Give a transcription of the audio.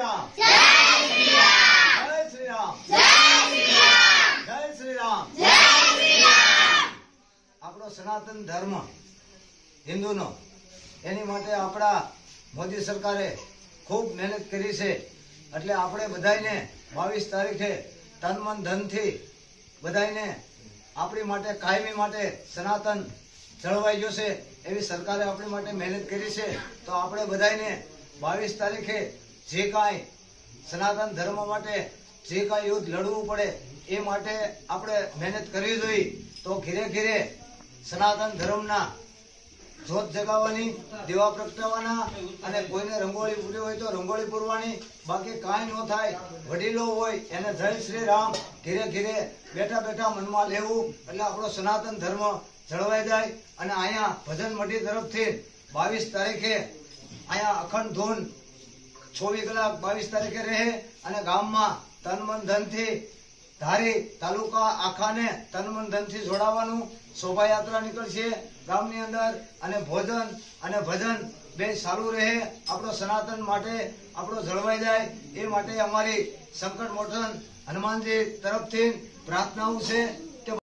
રામ, જય શ્રી રામ, જય શ્રી રામ, જય શ્રી રામ, જય શ્રી રામ. જય શ્રી રામ. આપણો સનાતન ધર્મ હિન્દુનો, એની માટે આપણા મોદી સરકારે ખૂબ મહેનત કરી છે. એટલે આપણે બધાયને 22 તારીખે તન મન ધનથી બધાયને આપણી માટે કાયમી માટે સનાતન જળવાઈ જશે એવી સરકારે આપણી માટે મહેનત કરી છે. તો આપણે બધાયને 22 તારીખે જે કાંઈ સનાતન ધર્મ માટે જે કાંઈ યુદ્ધ લડવું પડે એ માટે આપણે મહેનત કરવી જોઈએ. તો ઘીરે ઘીરે સનાતન ધર્મના જોત જગાવવાની, દીવા પ્રગટાવવાના, અને કોઈને રંગોળી પૂરી હોય તો રંગોળી પૂરવાની. બાકી કાંઈ ન થાય. વડીલો હોય એને જય શ્રી રામ ધીરે ધીરે બેઠા બેઠા મનમાં લેવું, એટલે આપણો સનાતન ધર્મ જળવાઈ જાય. અને અહીંયા ભજન મઢી તરફથી 22 તારીખે અહીંયા અખંડ ધૂન 24 કલાક 22 તારીખે રહે. અને ગામમાં તન મન ધનથી ધારી તાલુકા આખાને તન મન ધનથી જોડાવાનું. શોભાયાત્રા નીકળશે ગામની અંદર, અને ભોજન અને ભજન બે ચાલુ રહે. આપણો સનાતન માટે આપણો જળવાઈ જાય એ માટે અમારી સંકટ મોચન હનુમાનજી તરફથી પ્રાર્થનાઓ છે.